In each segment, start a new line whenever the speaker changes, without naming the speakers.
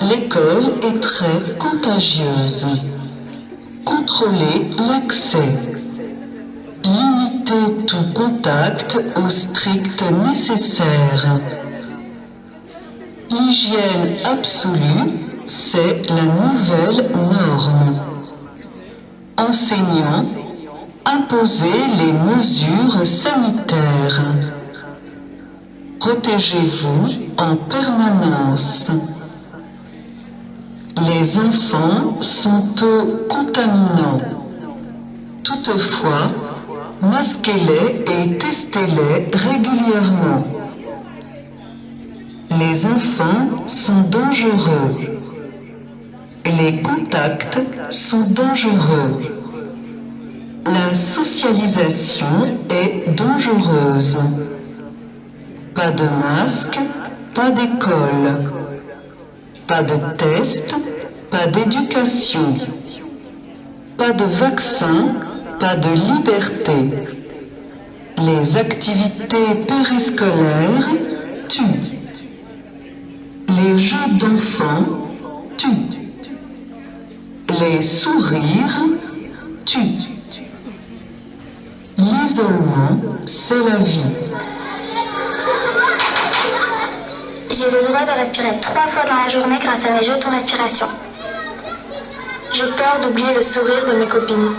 l'école est très contagieuse. Contrôlez l'accès. Limitez tout contact au strict nécessaire. L'hygiène absolue, c'est la nouvelle norme. Enseignants, imposez les mesures sanitaires. Protégez-vous en permanence. Les enfants sont peu contaminants. Toutefois, masquez-les et testez-les régulièrement. Les enfants sont dangereux. Les contacts sont dangereux. La socialisation est dangereuse. Pas de masque, pas d'école. Pas de test, pas d'éducation. Pas de vaccin, pas de liberté. Les activités périscolaires tuent. Les jeux d'enfants tuent. Les sourires tuent. L'isolement, c'est la vie.
J'ai le droit de respirer 3 fois dans la journée grâce à mes jetons respiration. J'ai peur d'oublier le sourire de mes copines.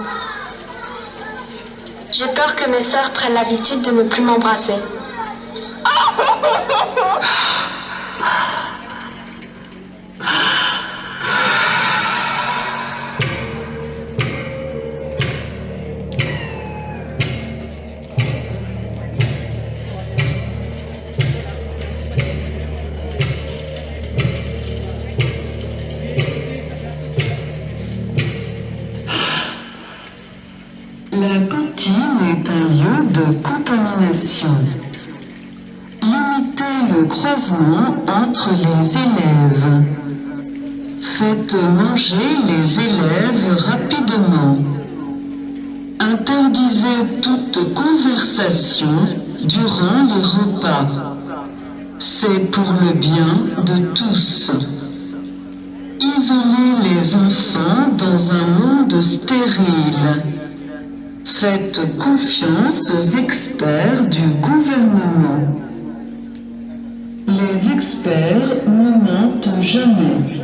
J'ai peur que mes sœurs prennent l'habitude de ne plus m'embrasser.
La cantine est un lieu de contamination. Limitez le croisement entre les élèves. Faites manger les élèves rapidement. Interdisez toute conversation durant les repas. C'est pour le bien de tous. Isolez les enfants dans un monde stérile. Faites confiance aux experts du gouvernement. Les experts ne mentent jamais.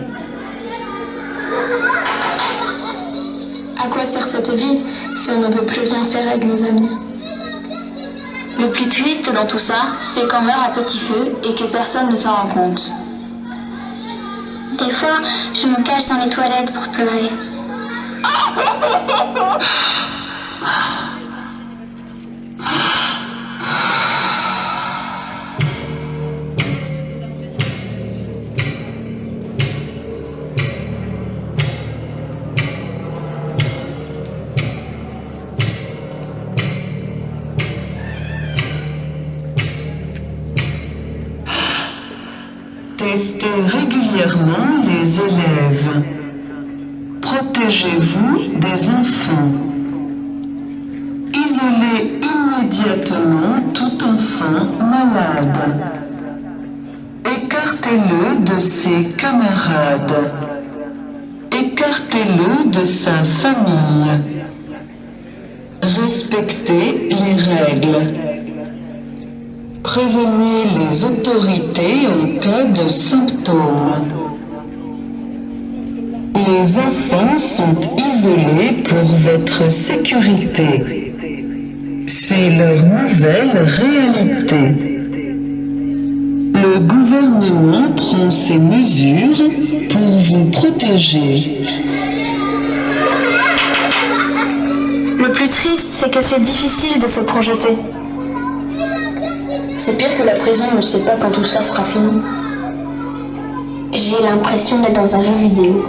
À quoi sert cette vie si on ne peut plus rien faire avec nos amis?
Le plus triste dans tout ça, c'est qu'on meurt à petit feu et que personne ne s'en rend compte.
Des fois, je me cache dans les toilettes pour pleurer.
Testez régulièrement les élèves. Protégez-vous des enfants. Isolez immédiatement tout enfant malade. Écartez-le de ses camarades. Écartez-le de sa famille. Respectez les règles. Prévenez les autorités en cas de symptômes. Les enfants sont isolés pour votre sécurité. C'est leur nouvelle réalité. Le gouvernement prend ces mesures pour vous protéger.
Le plus triste, c'est que c'est difficile de se projeter.
C'est pire que la prison, on ne sait pas quand tout ça sera fini.
J'ai l'impression d'être dans un jeu vidéo.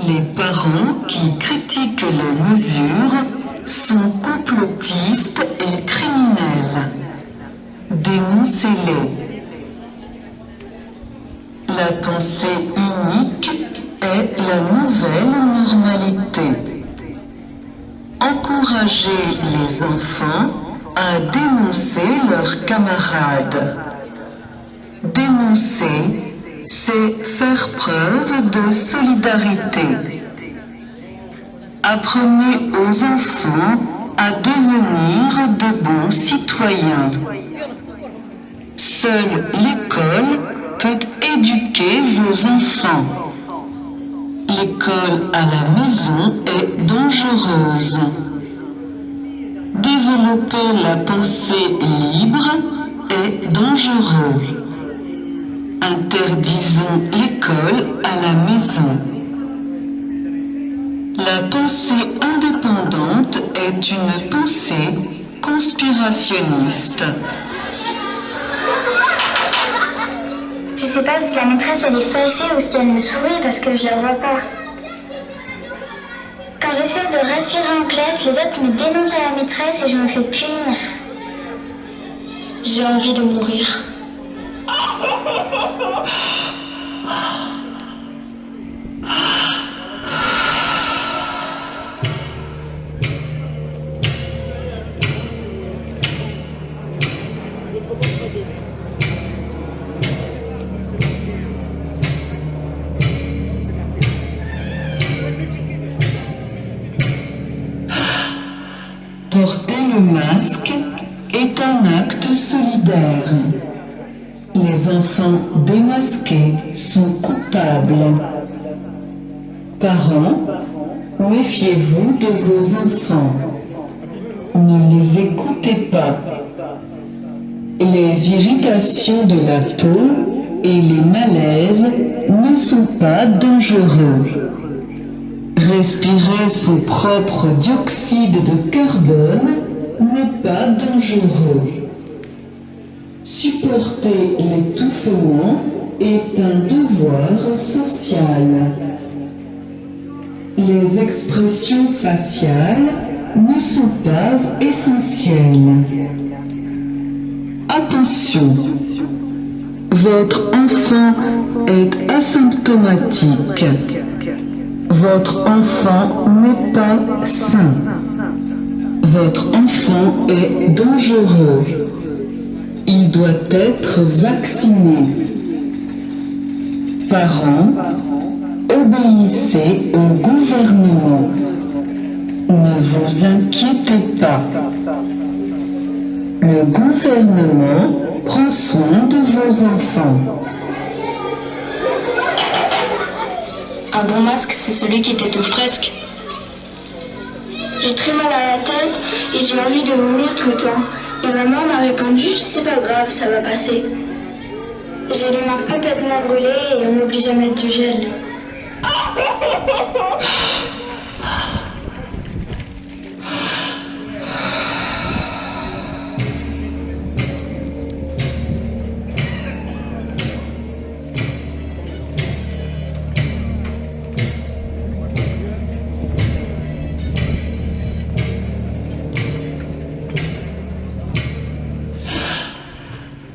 Les parents qui critiquent les mesures sont complotistes et criminels. Dénoncez-les. La pensée unique est la nouvelle normalité. Encouragez les enfants à dénoncer leurs camarades. Dénoncer, c'est faire preuve de solidarité. Apprenez aux enfants à devenir de bons citoyens. Seule l'école peut éduquer vos enfants. L'école à la maison est dangereuse. Développer la pensée libre est dangereux. Interdisons l'école à la maison. La pensée indépendante est une pensée conspirationniste.
Je sais pas si la maîtresse elle est fâchée ou si elle me sourit parce que je la vois pas. Quand j'essaie de respirer en classe, les autres me dénoncent à la maîtresse et je me fais punir. J'ai envie de mourir.
Porter le masque est un acte solidaire. Les enfants démasqués sont coupables. Parents, méfiez-vous de vos enfants. Ne les écoutez pas. Les irritations de la peau et les malaises ne sont pas dangereux. Respirer son propre dioxyde de carbone n'est pas dangereux. Supporter l'étouffement est un devoir social. Les expressions faciales ne sont pas essentielles. Attention, votre enfant est asymptomatique. Votre enfant n'est pas sain. Votre enfant est dangereux. Il doit être vacciné. Parents, obéissez au gouvernement. Ne vous inquiétez pas. Le gouvernement prend soin de vos enfants.
Un bon masque, c'est celui qui t'étouffe presque.
J'ai très mal à la tête et j'ai envie de vomir tout le temps. Et maman m'a répondu, c'est pas grave, ça va passer. J'ai les mains complètement brûlées et on m'oblige à mettre du gel.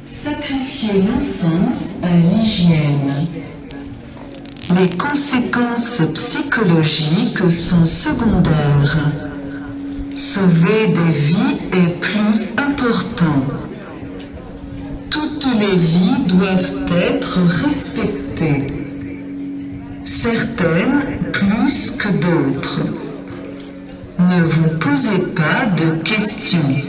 Sacrifier l'enfance à l'hygiène. Les conséquences psychologiques sont secondaires. Sauver des vies est plus important. Toutes les vies doivent être respectées. Certaines plus que d'autres. Ne vous posez pas de questions.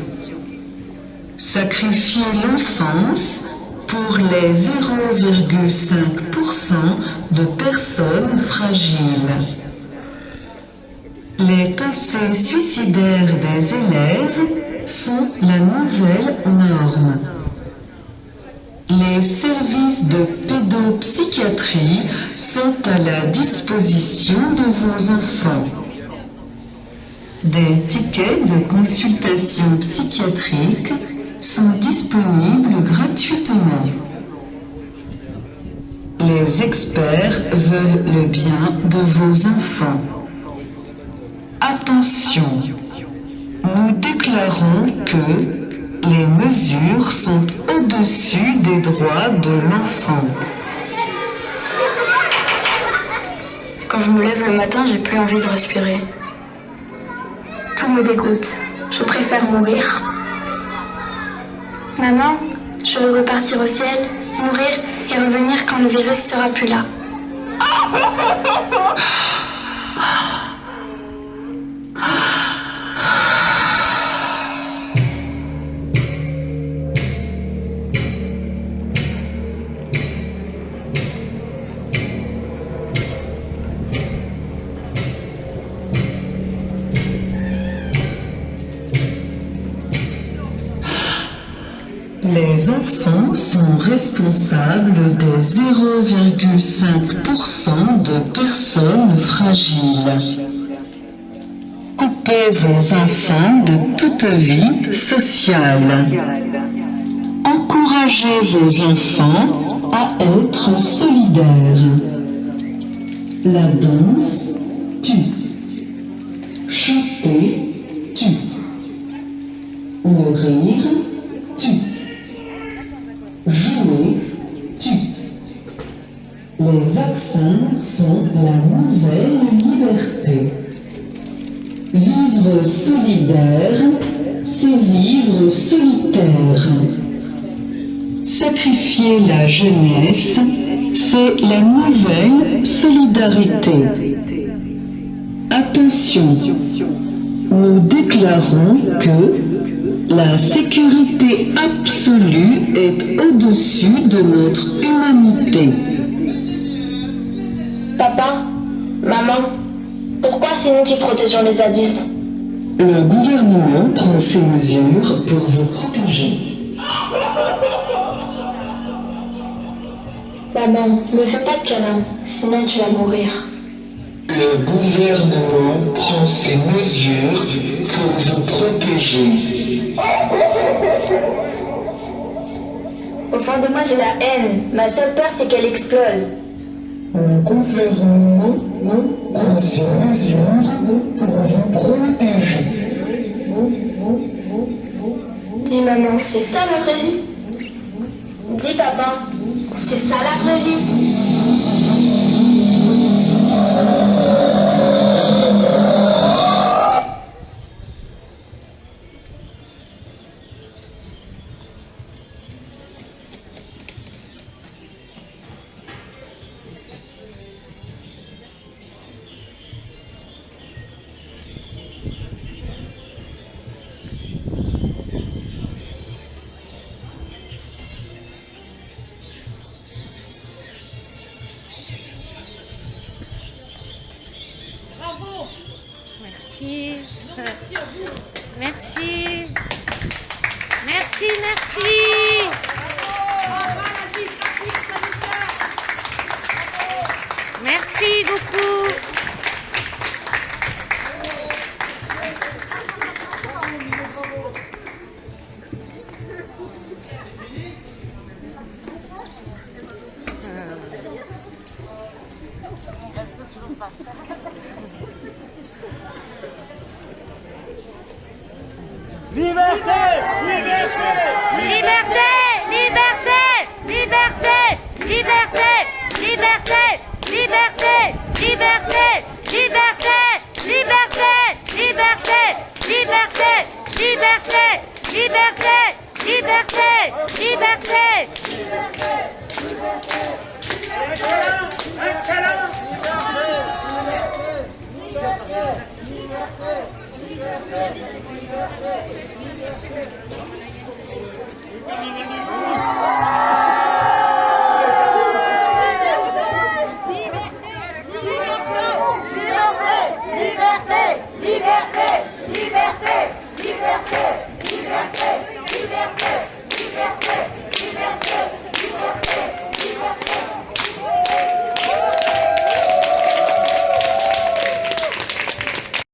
Sacrifier l'enfance pour les 0,5% de personnes fragiles. Les pensées suicidaires des élèves sont la nouvelle norme. Les services de pédopsychiatrie sont à la disposition de vos enfants. Des tickets de consultation psychiatrique sont disponibles gratuitement. Les experts veulent le bien de vos enfants. Attention, nous déclarons que les mesures sont au-dessus des droits de l'enfant.
Quand je me lève le matin, j'ai plus envie de respirer. Tout me dégoûte. Je préfère mourir. Maman, je veux repartir au ciel, mourir et revenir quand le virus sera plus là.
Les enfants sont responsables des 0,5% de personnes fragiles. Coupez vos enfants de toute vie sociale. Encouragez vos enfants à être solidaires. La danse tue. Chanter tue. Le rire tue. Jouer tue. Les vaccins sont la nouvelle liberté. Vivre solidaire, c'est vivre solitaire. Sacrifier la jeunesse, c'est la nouvelle solidarité. Attention, nous déclarons que la sécurité absolue est au-dessus de notre humanité.
Papa, maman, pourquoi c'est nous qui protégeons les adultes?
Le gouvernement prend ces mesures pour vous protéger.
Maman, me fais pas de câlin, sinon tu vas mourir.
Le gouvernement prend ces mesures pour vous protéger.
Au fond de moi, j'ai la haine. Ma seule peur, c'est qu'elle explose.
Le gouvernement prend ces mesures pour vous protéger.
Dis maman, c'est ça la vraie vie? Dis papa, c'est ça la vraie vie?
Merci. Merci à vous. Merci. Merci, merci. Merci beaucoup.
Liberté! Liberté!
Liberté, liberté, liberté, liberté, liberté, liberté, liberté, liberté, liberté, liberté, liberté, liberté, liberté, liberté, liberté.
Un câlin!
Liberté, liberté, liberté, liberté.